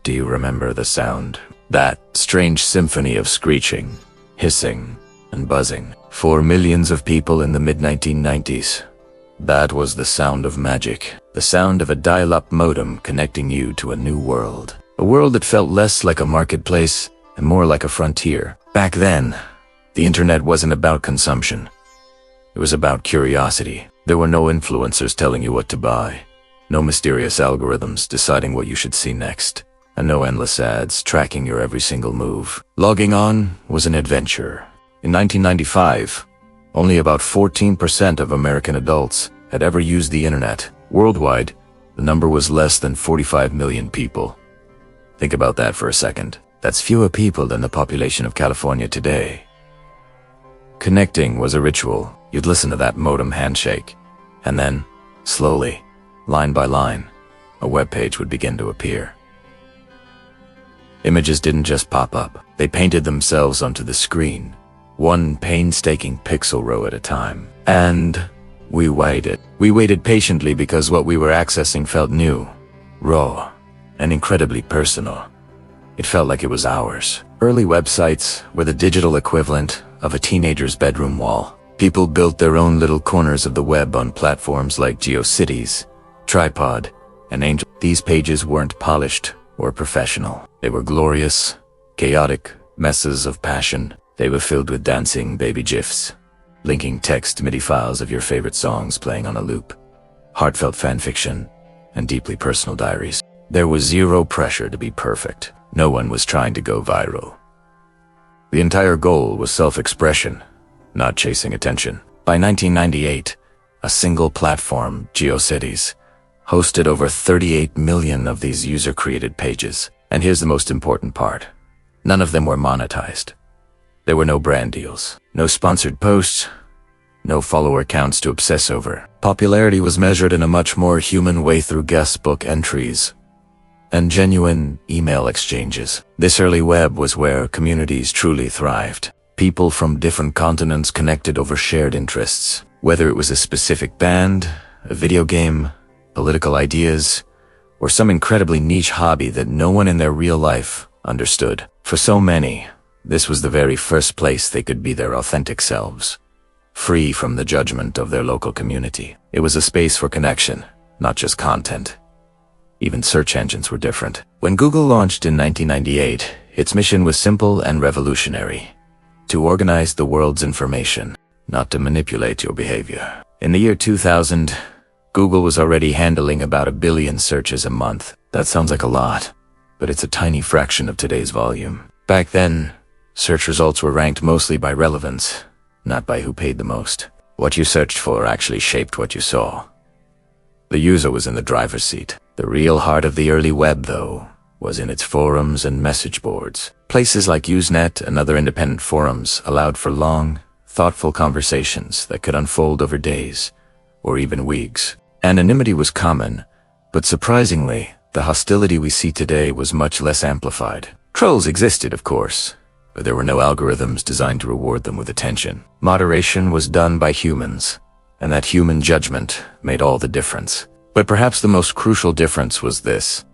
Do you remember the sound? That strange symphony of screeching, hissing, and buzzing. For millions of people in the mid-1990s, that was the sound of magic. The sound of a dial-up modem connecting you to a new world. A world that felt less like a marketplace and more like a frontier. Back then, the internet wasn't about consumption. It was about curiosity. There were no influencers telling you what to buy, no mysterious algorithms deciding what you should see next, and no endless ads tracking your every single move. Logging on was an adventure. In 1995, only about 14% of American adults had ever used the internet. Worldwide, the number was less than 45 million people. Think about that for a second. That's fewer people than the population of California today. Connecting was a ritual. You'd listen to that modem handshake, and then, slowly, line by line, a web page would begin to appear. Images didn't just pop up. They painted themselves onto the screen, one painstaking pixel row at a time. And we waited. We waited patiently because what we were accessing felt new, raw, and incredibly personal. It felt like it was ours. Early websites were the digital equivalent of a teenager's bedroom wall. People built their own little corners of the web on platforms like GeoCities, Tripod, and Angel. These pages weren't polished or professional. They were glorious, chaotic messes of passion. They were filled with dancing baby gifs, linking text MIDI files of your favorite songs playing on a loop, heartfelt fanfiction, and deeply personal diaries. There was zero pressure to be perfect. No one was trying to go viral. The entire goal was self-expression, not chasing attention. By 1998, a single platform, GeoCities, hosted over 38 million of these user-created pages. And here's the most important part. None of them were monetized. There were no brand deals, no sponsored posts, no follower counts to obsess over. Popularity was measured in a much more human way through guestbook entries and genuine email exchanges. This early web was where communities truly thrived. People from different continents connected over shared interests, whether it was a specific band, a video game, political ideas, or some incredibly niche hobby that no one in their real life understood. For so many, this was the very first place they could be their authentic selves, free from the judgment of their local community. It was a space for connection, not just content. Even search engines were different. When Google launched in 1998, its mission was simple and revolutionary: to organize the world's information, not to manipulate your behavior. In the year 2000, Google was already handling about 1 billion searches a month. That sounds like a lot, but it's a tiny fraction of today's volume. Back then, search results were ranked mostly by relevance, not by who paid the most. What you searched for actually shaped what you saw. The user was in the driver's seat. The real heart of the early web, though, was in its forums and message boards. Places like Usenet and other independent forums allowed for long, thoughtful conversations that could unfold over days, or even weeks. Anonymity was common, but surprisingly, the hostility we see today was much less amplified. Trolls existed, of course, but there were no algorithms designed to reward them with attention. Moderation was done by humans, and that human judgment made all the difference. But perhaps the most crucial difference was this.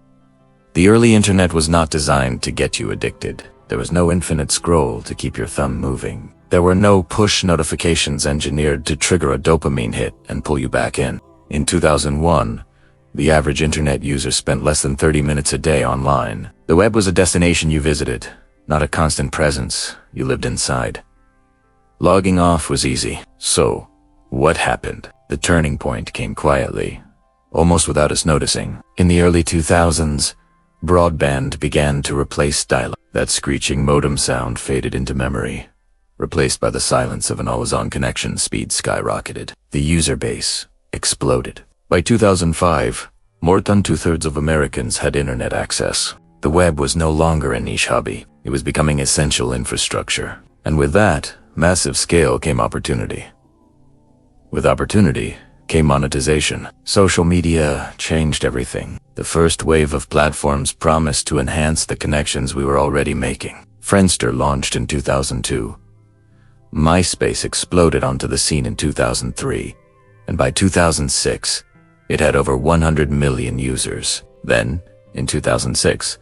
The early internet was not designed to get you addicted. There was no infinite scroll to keep your thumb moving. There were no push notifications engineered to trigger a dopamine hit and pull you back in. In 2001, the average internet user spent less than 30 minutes a day online. The web was a destination you visited, not a constant presence you lived inside. Logging off was easy. So, what happened? The turning point came quietly, almost without us noticing. In the early 2000s, broadband began to replace dial-up. That screeching modem sound faded into memory, replaced by the silence of an always-on connection. Speed skyrocketed. The user base exploded. By 2005, more than 2/3 of Americans had internet access. The web was no longer a niche hobby. It was becoming essential infrastructure. And with that massive scale came opportunity. With opportunity came monetization. Social media changed everything. The first wave of platforms promised to enhance the connections we were already making. Friendster launched in 2002. MySpace exploded onto the scene in 2003, and by 2006, it had over 100 million users. Then, in 2006,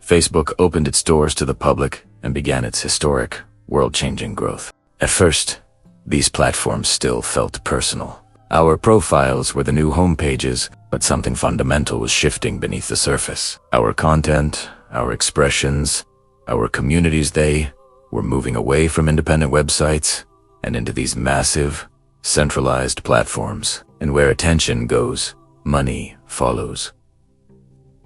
Facebook opened its doors to the public and began its historic, world-changing growth. At first, these platforms still felt personal. Our profiles were the new homepages, but something fundamental was shifting beneath the surface. Our content, our expressions, our communities, they were moving away from independent websites and into these massive, centralized platforms. And where attention goes, money follows.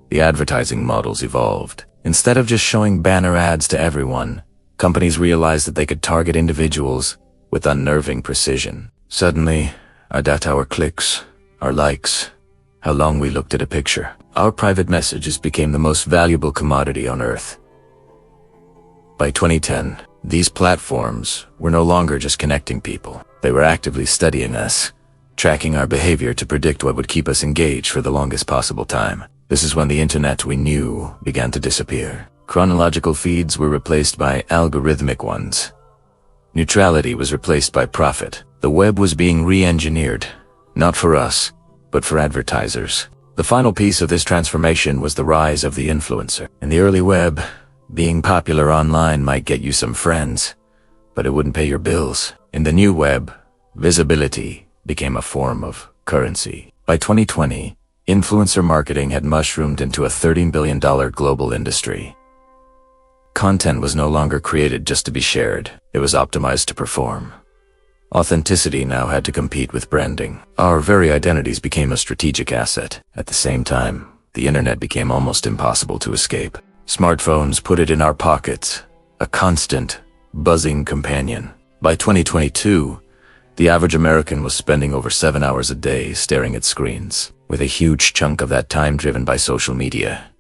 The advertising models evolved. Instead of just showing banner ads to everyone, companies realized that they could target individuals with unnerving precision. Suddenly, our data, our clicks, our likes, how long we looked at a picture, our private messages became the most valuable commodity on Earth. By 2010, these platforms were no longer just connecting people. They were actively studying us, tracking our behavior to predict what would keep us engaged for the longest possible time. This is when the internet we knew began to disappear. Chronological feeds were replaced by algorithmic ones. Neutrality was replaced by profit. The web was being re-engineered, not for us, but for advertisers. The final piece of this transformation was the rise of the influencer. In the early web, being popular online might get you some friends, but it wouldn't pay your bills. In the new web, visibility became a form of currency. By 2020, influencer marketing had mushroomed into a $13 billion global industry. Content was no longer created just to be shared. It was optimized to perform. Authenticity now had to compete with branding. Our very identities became a strategic asset. At the same time, the internet became almost impossible to escape. Smartphones put it in our pockets, a constant, buzzing companion. By 2022, the average American was spending over 7 hours a day staring at screens, with a huge chunk of that time driven by social media.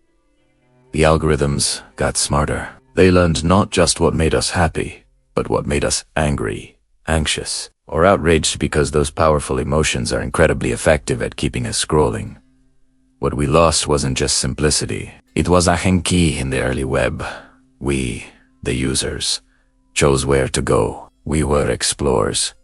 The algorithms got smarter. They learned not just what made us happy, but what made us angry, anxious, or outraged, because those powerful emotions are incredibly effective at keeping us scrolling. What we lost wasn't just simplicity. It was a key in the early web. We, the users, chose where to go. We were explorers.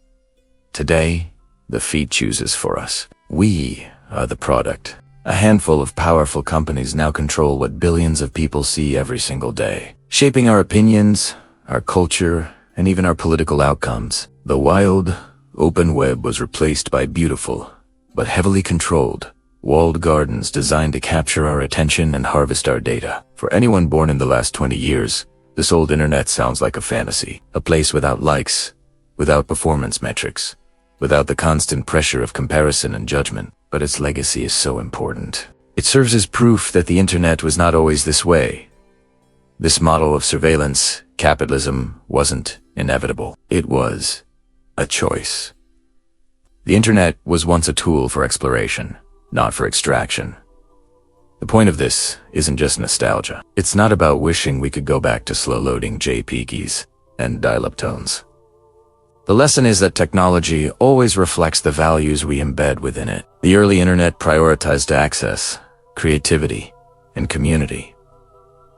Today, the feed chooses for us. We are the product. A handful of powerful companies now control what billions of people see every single day, shaping our opinions, our culture, and even our political outcomes. The wild, open web was replaced by beautiful, but heavily controlled, walled gardens designed to capture our attention and harvest our data. For anyone born in the last 20 years, this old internet sounds like a fantasy. A place without likes, without performance metrics, without the constant pressure of comparison and judgment. But its legacy is so important. It serves as proof that the internet was not always this way. This model of surveillance, capitalism, wasn't inevitable. It was a choice. The internet was once a tool for exploration, not for extraction. The point of this isn't just nostalgia. It's not about wishing we could go back to slow-loading JPEGs and dial-up tones. The lesson is that technology always reflects the values we embed within it. The early internet prioritized access, creativity, and community,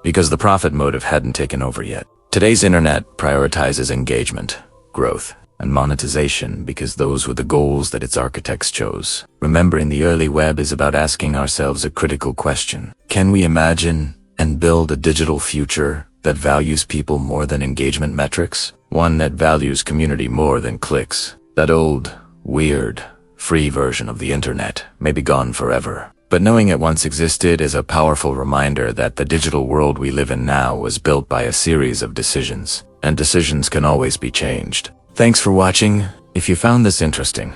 because the profit motive hadn't taken over yet. Today's internet prioritizes engagement, growth, and monetization because those were the goals that its architects chose. Remembering the early web is about asking ourselves a critical question. Can we imagine and build a digital future that values people more than engagement metrics? One that values community more than clicks. That old, weird, free version of the internet may be gone forever. But knowing it once existed is a powerful reminder that the digital world we live in now was built by a series of decisions, and decisions can always be changed. Thanks for watching. If you found this interesting,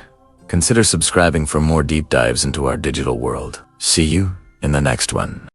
consider subscribing for more deep dives into our digital world. See you in the next one.